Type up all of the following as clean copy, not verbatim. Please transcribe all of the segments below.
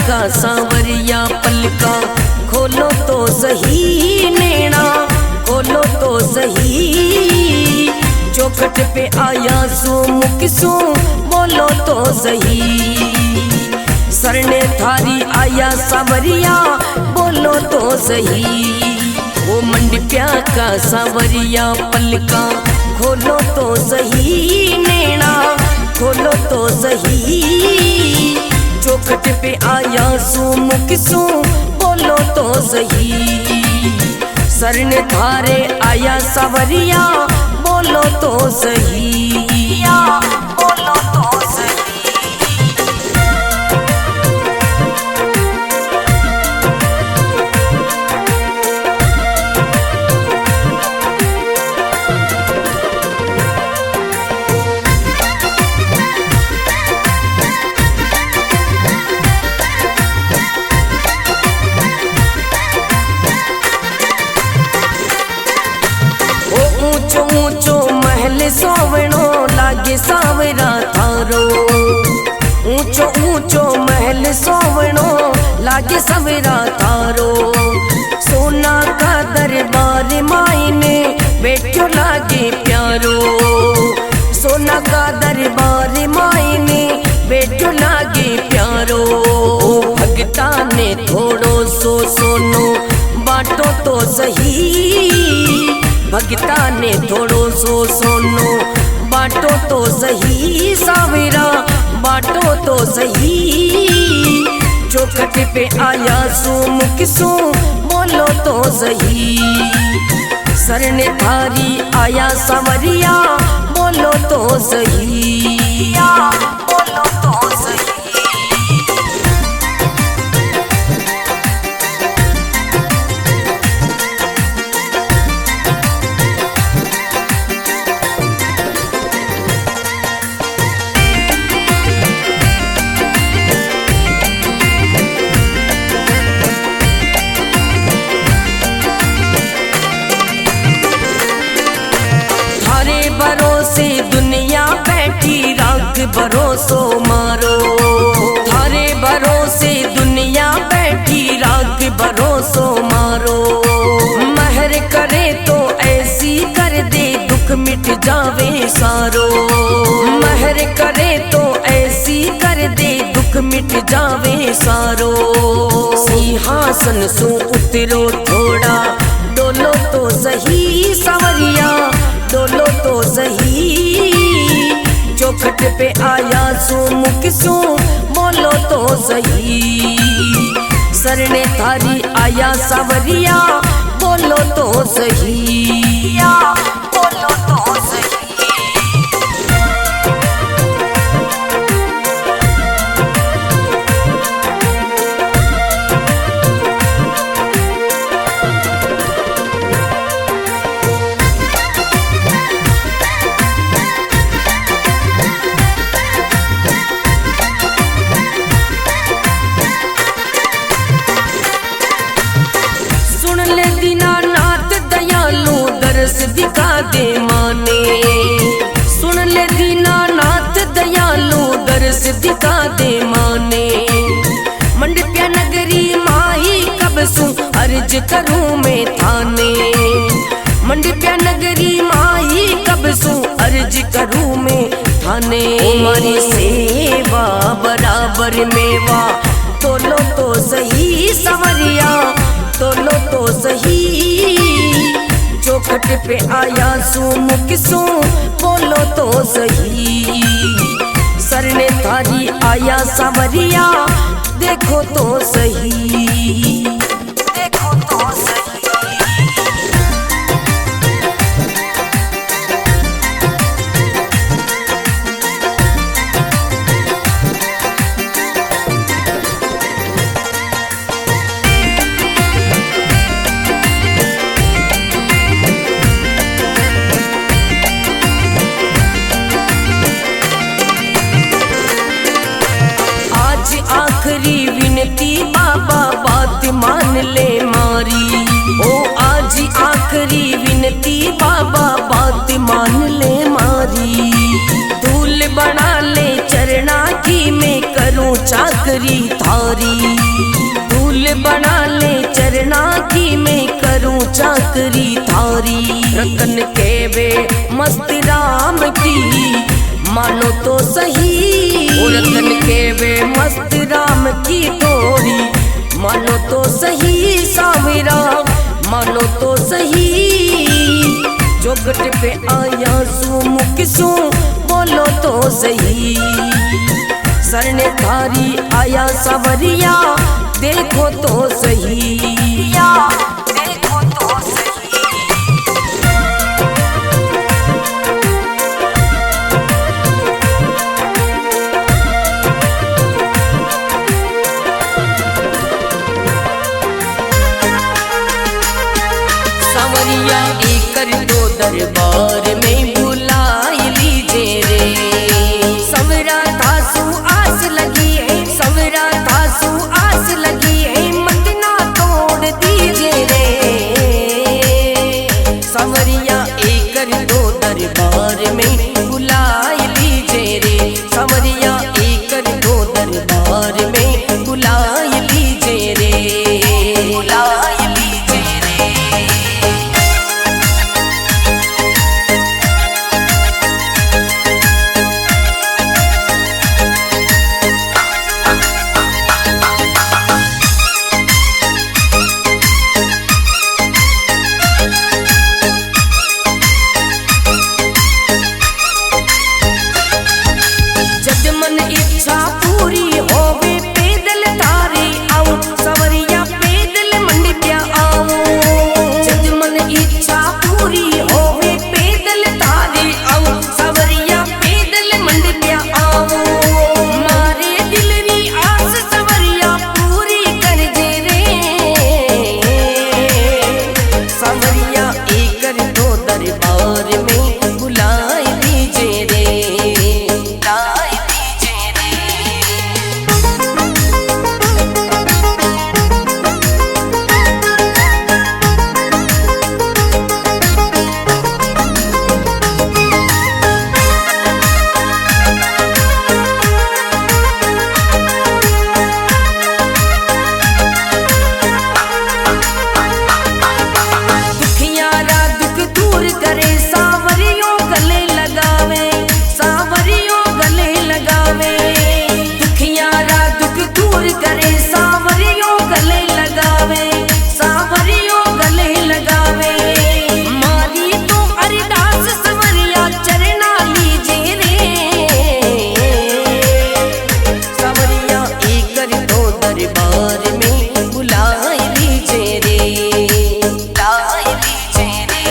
का सांवरिया पलका खोलो तो सही नैना, खोलो तो सही। चौखट पे आया सो मुख सो बोलो तो सही। सरने थारी आया सांवरिया बोलो तो सही। वो मंडप्या का सांवरिया पलका खोलो तो सही नैना, खोलो तो सही। चौखट पे आया सो मुख सो बोलो तो सही। सरने थारे आया सांवरिया बोलो तो सही, बोलो तो सही। ऊंचो ऊंचो महल सोवणो लागे सांवरा थारो। ऊंचो ऊंचो महल सोवणो लागे सांवरा थारो। सोना का दरबार मायने बैठो लागे प्यारो। सोना का दरबार मायने बैठो लागे प्यारो। भगता ने थोड़ो सो सोनो बाटो तो सही। भगता ने थोड़ो सो सोनो बाटो तो सही। सांवरा बाटो तो सही। चौखट पे आया सो मुख सो बोलो तो सही। सरने थारी आया सांवरिया बोलो तो सही, बोलो तो सही। भरोसे दुनिया बैठी राख भरोसो मारो। थारे भरोसे दुनिया बैठी राख भरोसो मारो। महर करे तो ऐसी कर दे दुख मिट जावे सारो। महर करे तो ऐसी कर दे दुख मिट जावे सारो। सिंहासन सो उतरो थोड़ा डोलो तो सही सांवरिया डोलो तो सही। चौखट पे आया सो मुख सो बोलो तो सही। सरने थारी आया सांवरिया बोलो तो सही, बोलो तो सही। दिखा दे माने सुन ले दीनानाथ दयालु दर्श दिखा दे माने। मंडप्या नगरी माही कब सू अर्ज करूं मैं थाने। मंडप्या नगरी माही कब सू अर्ज करूं मैं थाने। हमारी सेवा बराबर मेवा तोलो तो सही सांवरिया तोलो तो सही। चौखट पे आया सो मुख सो बोलो तो सही। सरने थारी आया सांवरिया देखो तो सही, देखो तो सही। आखिरी विनती बाबा बात मान ले मारी। ओ आज आखिरी विनती बाबा बात मान ले मारी। धूल बना ले चरना की मैं करूं चाकरी थारी। फूल बना ले चरना की मैं करूं चाकरी थारी। रतन के वे मस्त राम की मानो तो सही। रतन के वे मस्त राम की टोरी मानो तो सही। सावरा मानो तो सही। चौखट पे आया सू मुख सू बोलो तो सही। सरने थारी आया सवरिया देखो तो सही। देखो तो सही। सावरिया एकर दो दरबार में बुलाई लीजे रे। सवरा थासू आस लगी है, सवरा थासू आस लगी है, मत ना तोड़ दीजे रे। सवरिया एकर दो दरबार में बुलाई लीजे रे। सवरिया एकर दो दरबार में बुलाई लीजे रे। बुलाई लीजे रे। जब मन इच्छा पूरी होवे पैदल थारे आऊं। सवरिया पैदल मंडिया आऊं। जब मन इच्छा पूरी होवे पैदल थारे आऊं। सवरिया पैदल मंडिया आऊं। मारे दिल री आस सवरिया पूरी कर जे रे। सवरिया एकर दो दरबार में बुलाई दीजे रे। दुखियारा दुख दूर करे सावरियों गले लगावे। सावरियों गले लगावे। दुखियारा दुख दूर करे सावरियों गले लगावे। सावरियों गले लगावे। मारी तो अरदास सवरिया चरना लीजे रे। सवरिया एकर दो दरबार में बुलाई लीजे रे। बुलाई लीजे रे।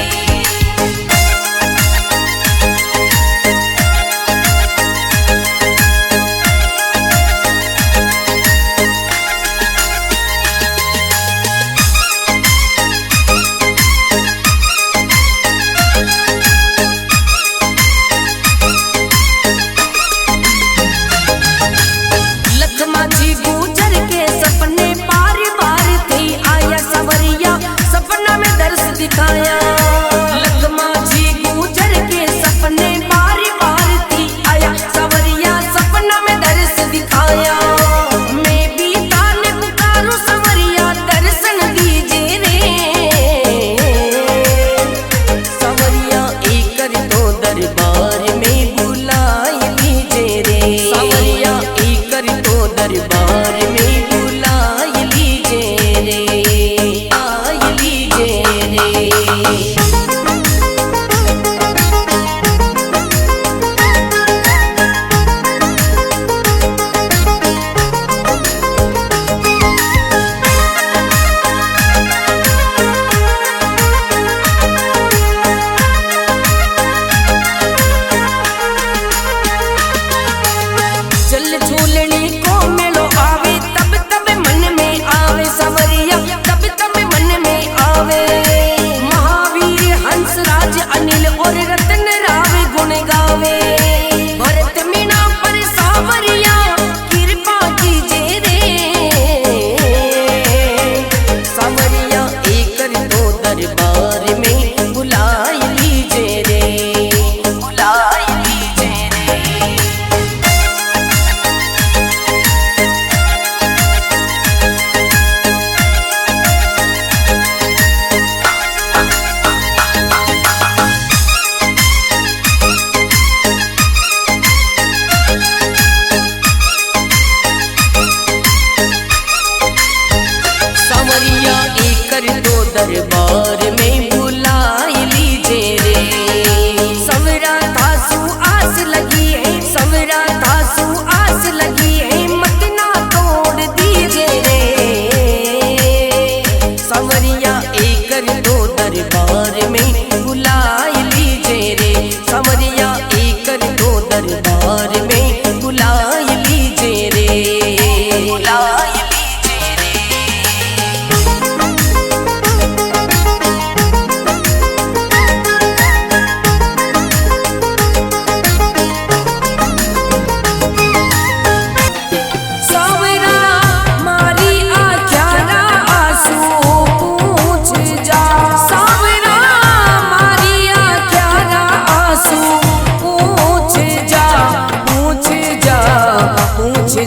लखमा जी गुजर के सपने बार बार थे आया। सवरिया सपना में दर्श दिखाया। लखमा जी गुजर के सपने बार बार थी आया। सवरिया सपना में दर्श दिखाया। मैं भी तान पुकारूं सवरिया दर्शन दीजे रे। सवरिया एकर दो दरबार में बुलाई लीजे रे। सवरिया एकर दो दरबार में बुलाई लीजे रे। आई लीजे रे। जल झूलनी को मेलो आवे।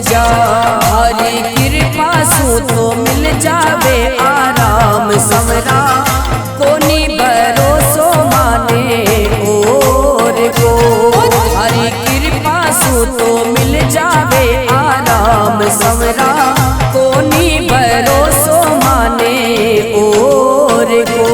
जा। हरी कृपा सु तो मिल जावे आराम समरा, कोनी भरोसो माने और को। हरी कृपा सु तो मिल जावे आराम समरा, कोनी भरोसो माने और को।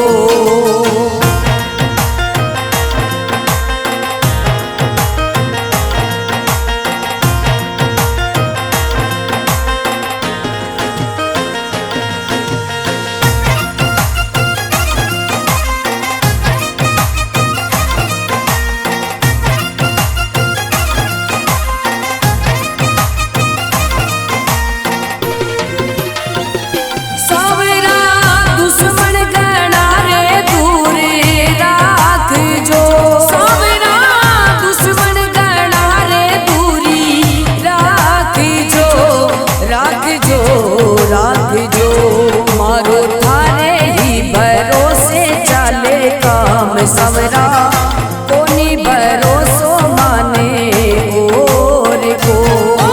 समरा कोनी भरोसो माने और को।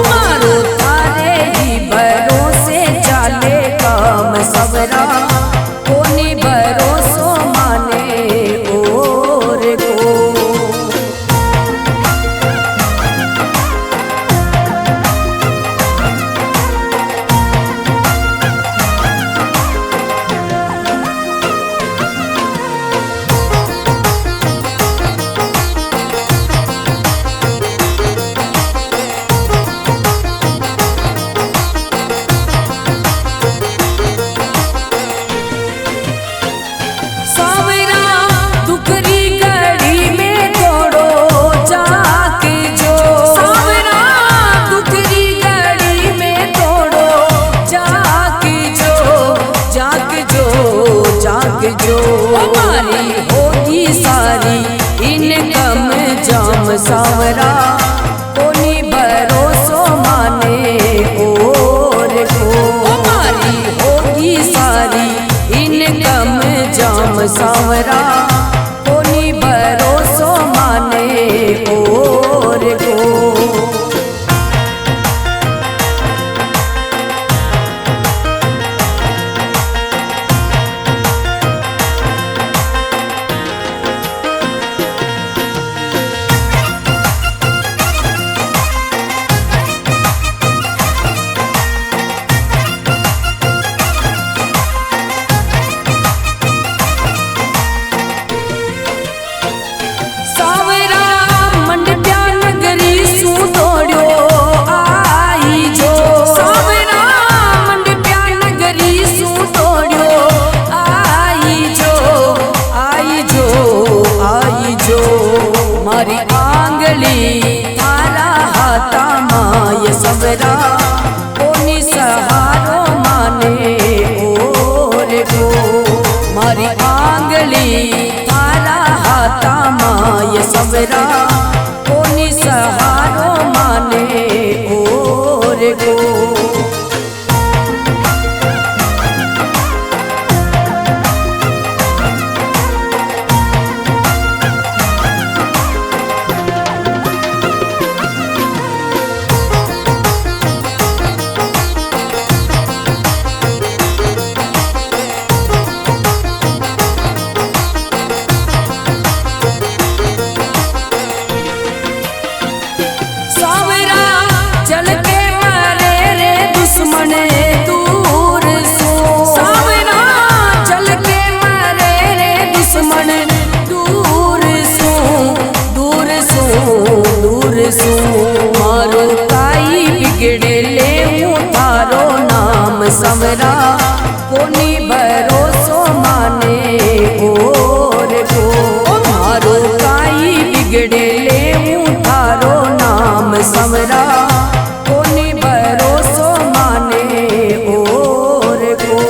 मारो थारे ही भरोसे चाले काम समरा, कोनी भरोसो माने और को। जो हमारी होगी सारी इनकम जाम सावरा, कोनी भरोसो माने और को। हमारी होगी सारी इनकम जाम सावरा, कोनी भरोसो माने और को। मारी आंगली थारा हाथा माय सबरा, कोनी सहारो माने और को। मारी आंगली थारा हाथा माय सबरा, कोनी सहारो माने और को। मारो काई बिगड़े ले थारो नाम समरा, कोनी भरोसो माने और को। मारो काई बिगड़े ले थारो नाम समरा, कोनी भरोसो माने और को।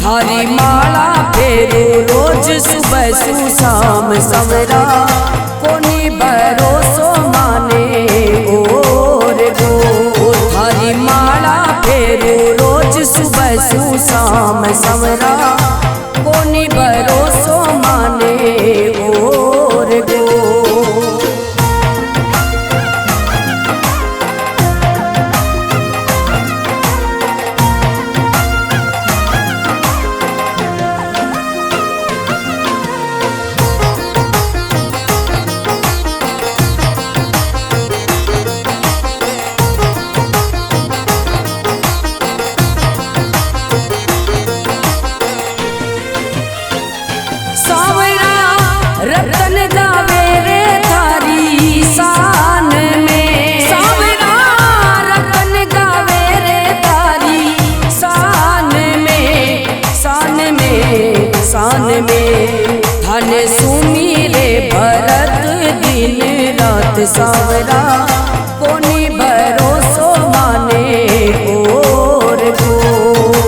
थारी माला फेरू रोज सुबह सु शाम सवरा कोनी भरोसो माने और गो। थारी माला फेरू रोज सुबह सु शाम सवरा कोनी भरोसो माने और गो। रतन गावे रे थारी शान में, सावरा रतन गावे रे थारी शान में, शान में, शान में। धन सुमीरे भरत दिन रात सावरा कोनी भरोसो माने और गो।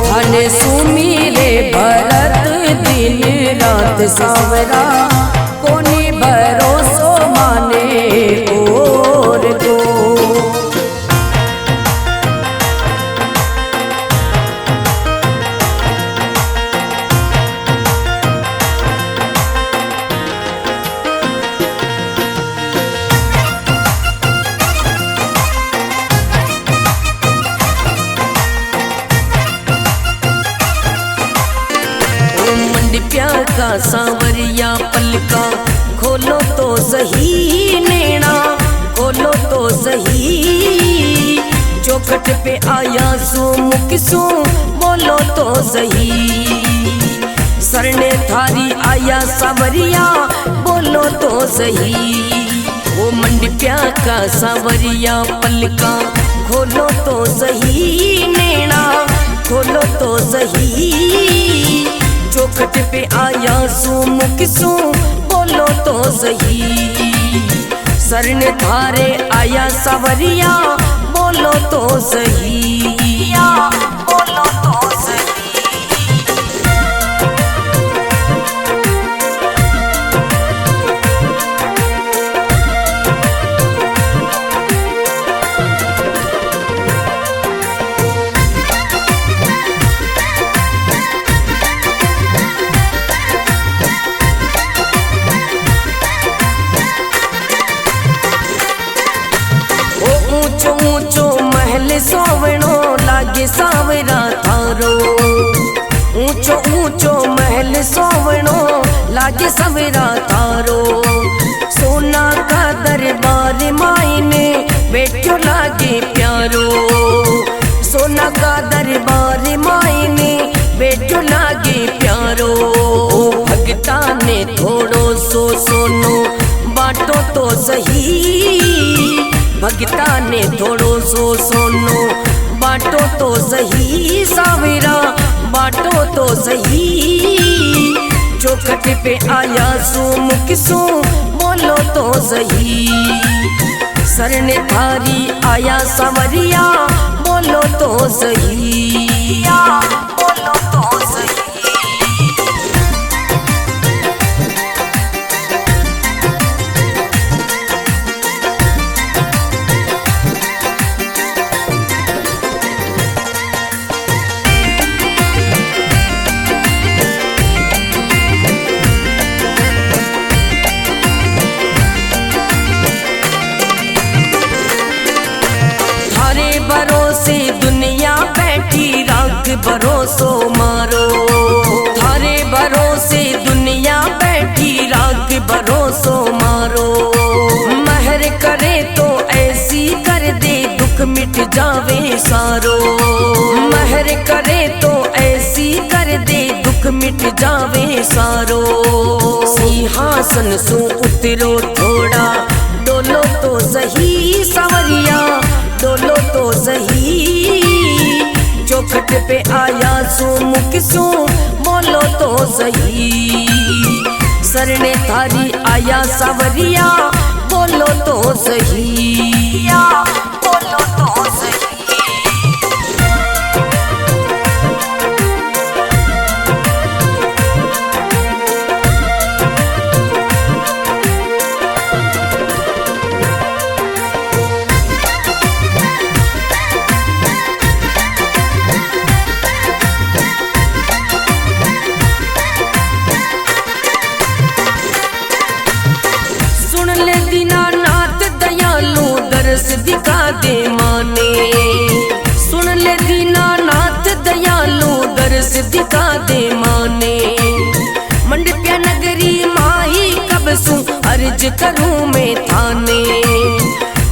धन सुमीरे भरत दिन रात सावरा कोनी भरोसो माने और गो। मंडप्या का सांवरिया पलका खोलो तो सही नैना, खोलो तो सही। चौखट पे आया सो मुख सो बोलो तो सही। सरने थारी आया सांवरिया बोलो तो सही। वो मंडप्या का सांवरिया पलका खोलो तो सही नैना, खोलो तो सही। चौखट पे आया सू मुख सू बोलो तो सही। सरन थारे आया सावरिया बोलो तो सही, बोलो तो सही। ऊंचो ऊंचो महल सोवणो लागे सावरा थारो। ऊंचो ऊंचो महल सोवणो लागे सावरा थारो। सोना का दरबार मायने बैठो लागे प्यारो। सोना का दरबार मायने बैठो लागे प्यारो। भगता ने थोड़ो सो सोनो बाटो तो सही। भगता ने थोड़ो सो सोनो बाटो तो सही। सावरा बाटो तो सही। चौखट पे आया सो मुख सो बोलो तो सही। सरन थारी आया सावरिया बोलो तो सही, बोलो तो सही। भरोसे दुनिया बैठी राख भरोसो मारो। थारे भरोसे दुनिया बैठी राख भरोसो मारो। महर करे तो ऐसी कर दे दुख मिट जावे सारो। महर करे तो ऐसी कर दे दुख मिट जावे सारो। सिंहासन सो उतरो थोड़ा डोलो तो सही। सावरिया डोलो तो सही। चौखट पे आया सो मुख सो बोलो तो सही। सरने थारी आया सावरिया बोलो तो सही, बोलो तो सही। दे माने। मंडपिया नगरी माही कब सू अर्ज करूं मैं थाने।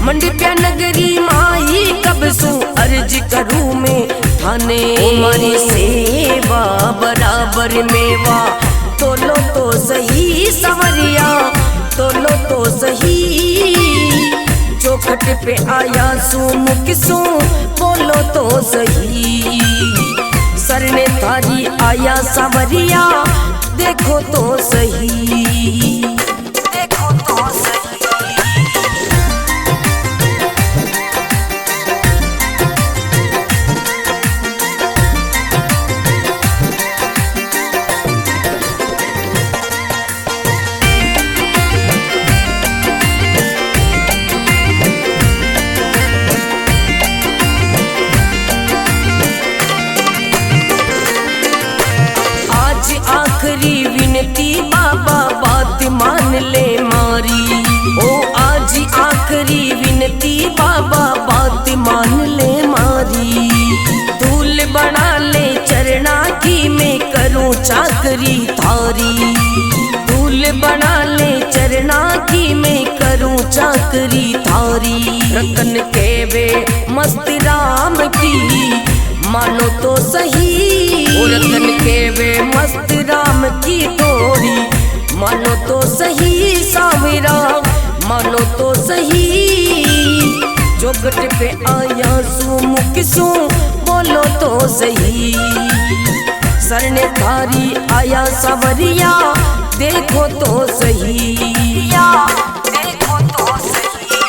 मंडपिया नगरी माही कब सू अर्ज करूं मैं थाने। मारी सेवा बराबर मेवा तोलो तो सही सवरिया, तोलो तो सही। चौखट पे आया सू मुख सू बोलो तो सही। सरने थारी आया सवरिया देखो तो सही, देखो तो सही। आखिरी विनती बाबा बात मान ले मारी। ओ आज आखिरी विनती बाबा बात मान ले मारी। धूल बना ले चरना की मैं करूं चाकरी थारी। धूल बना ले चरना की मैं करूं चाकरी थारी। रतन के वे मस्त राम की मानो तो सही। रतन के वे मस्त राम की तोड़ी मानो तो सही। साविरा मानो तो सही। चौखट पे आया सू मुख सू बोलो तो सही। सरने थारी आया सवरिया देखो तो सही, देखो तो सही।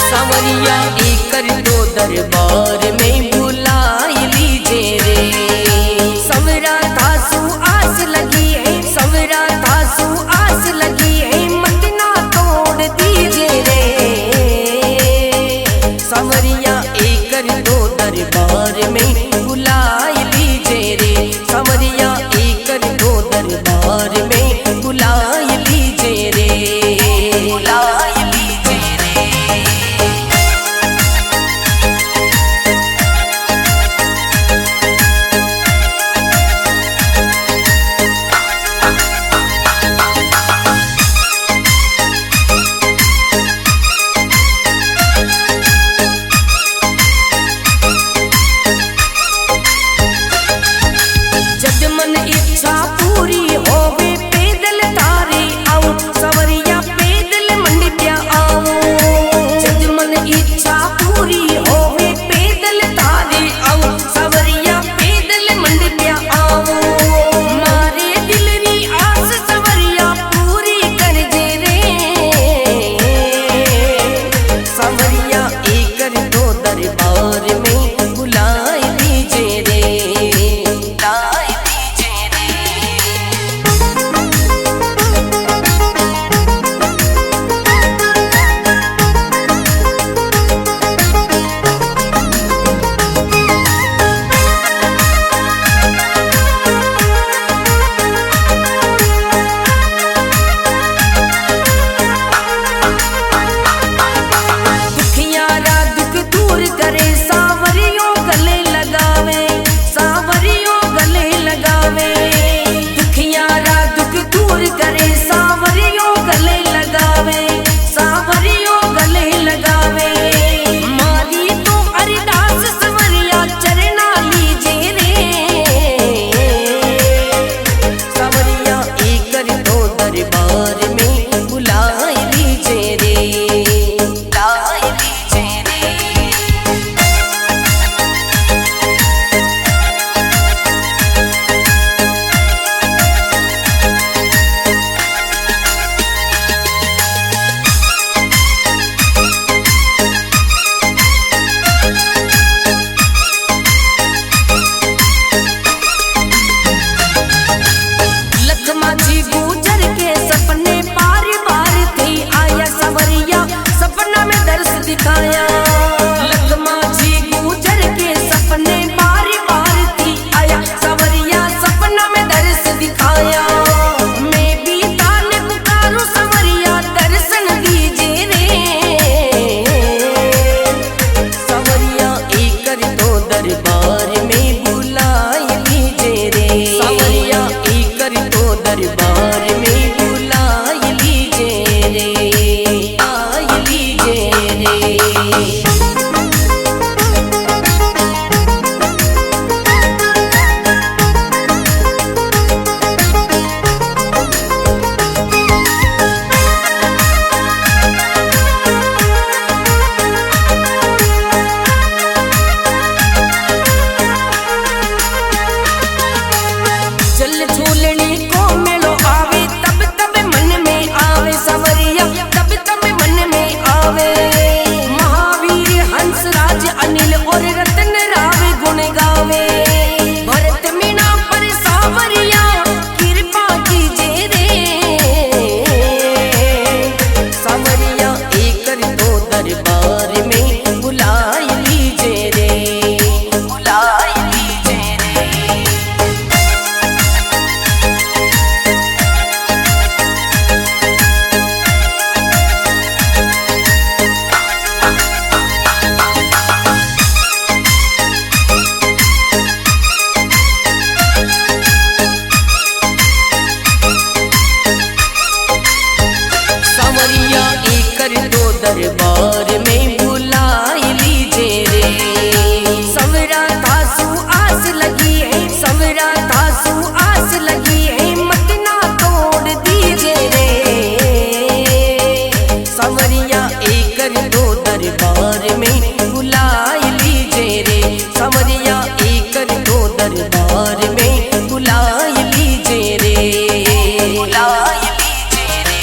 सवरिया एकर दो दरबार में बुलाई लीजे रे। सवरा थासू आस लगी है, सवरा थासू आस लगी है मत ना तोड़ दीजे रे। सवरिया एकर दो दरबार में बुलाई लीजे रे। सवरिया एकर दो दरबार में बुलाई लीजे रे, बुलाई लीजे रे। दरबार में बुलाए लीजे रे, आए लीजे रे। जल झूलने को मेलो आवे तब तब मन में आवे सवरिया, तब तब मन में आवे। महावीर हंसराज अनिल और रतन राव गुण गावे। भरत मीना पर सावरिया कृपा कीजे रे, सावरिया एक दो दरबार में बुलाए लीजे रे, बुलाए लीजे रे। सावरिया एक दो दरबार में बुलाए लीजे रे। सवरा तासु आस लगी है, सवरा तासु आस लगी है, मत ना तोड़ दीजे रे। सवरिया एक दो दरबार में बुलाए लीजे रे, सवरिया एक दो दरबार में बुलाए लीजे रे, बुलाए लीजे रे।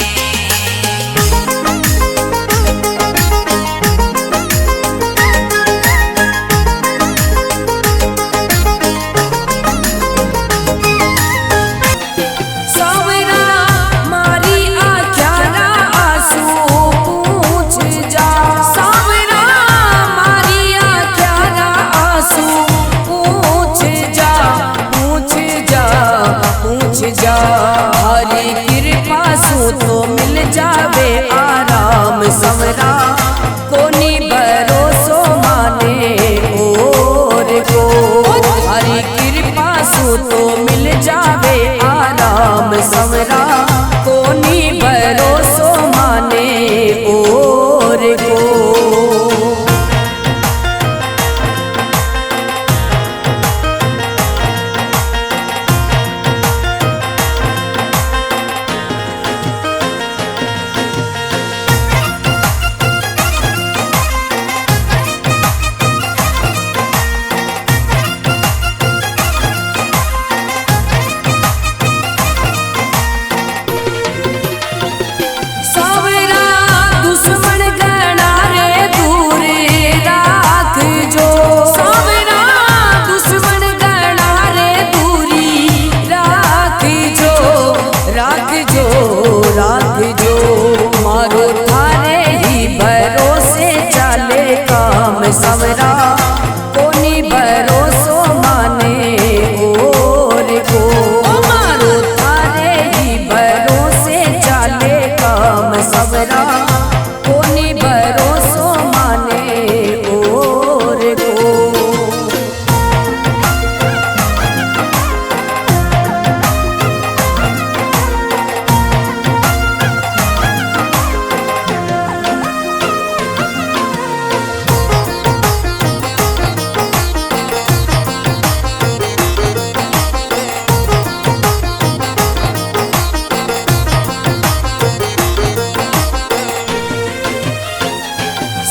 सावरा मारी आख्या ना आंसू पूछ जा, सावरा मारी आख्या ना आंसू पूछ जा, पूछ जा, पूछ जा। हरी कृपा सु तो मिल जावे आराम, सवरा कोनी भरोसो माने और को। हरी कृपा सु तो मिल जावे आराम, सवरा कोनी भरोसो माने और को। सावरा दुश्मन गणा रे दूर राख जो, सावरा दुश्मन गणा रे दूरी राख जो, राख जो, राख जो। मारो थारे ही भरोसे चले काम, सवरा कोनी भरोसो माने और को। मारो थारे ही भरोसे चले काम, सवरा कोनी भरोसो माने और को।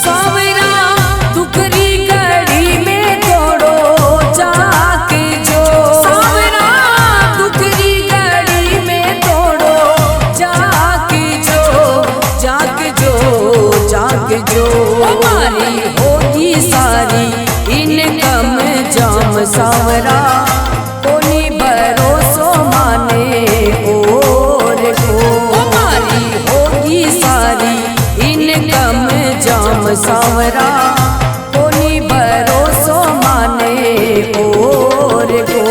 सावरा दुखरी घड़ी में तोड़ो जाग जो, सावरा दुखरी घड़ी में तोड़ो जाग जो, जाग जो, जाग जो। हमारी होगी सारी इनकम जाम, सावरा कोनी भरोसो माने और को। हमारी होगी सारी इनकम जाम, सावरा कोनी भरोसो माने और को।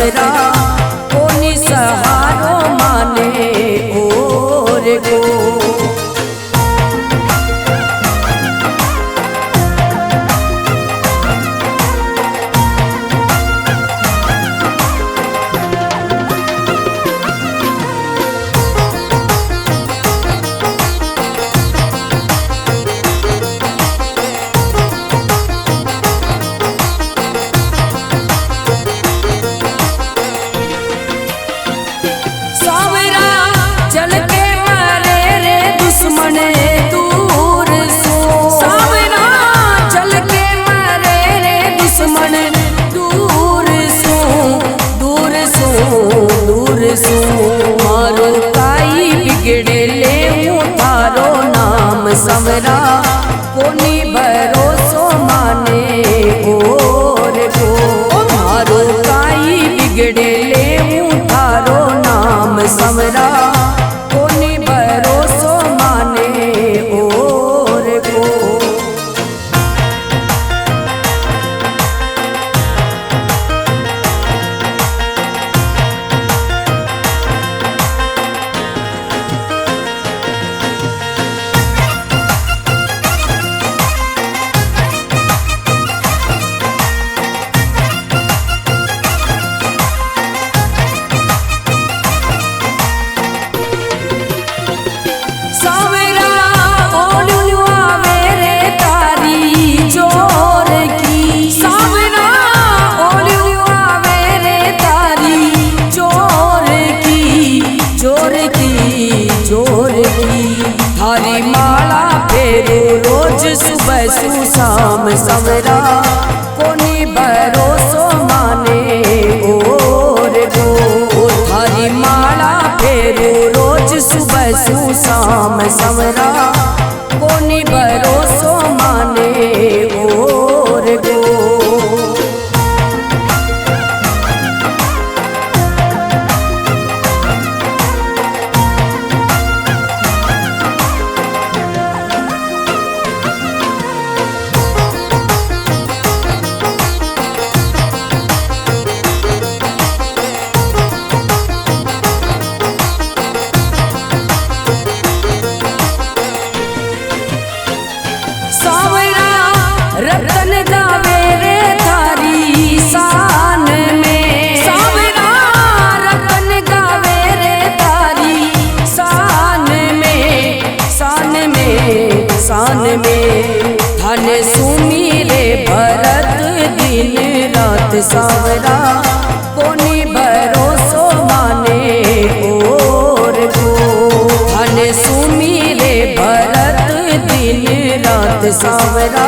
सवरा कोनी सहारो माने और को। मारो काई बिगड़े ले थारो नाम सवरा कोनी भरोसो माने और को। मारो काई बिगड़े ले थारो नाम सवरा कोनी भरोसो माने और को। थारी माला फेरो रोज सुबह सु शाम सवरा कोनी भरोसो माने और को। थारी माला फेरो रोज सुबह सु शाम सवरा कोनी भरोसो माने और को। रतन गावे रे थारी शान में सावरा, रतन गावे रे थारी शान में, शान में, शान में। थाने सुनी रे भरत दिन रात सावरा कोनी भरोसो माने और को। थाने सुनी रे भरत दिन रात सावरा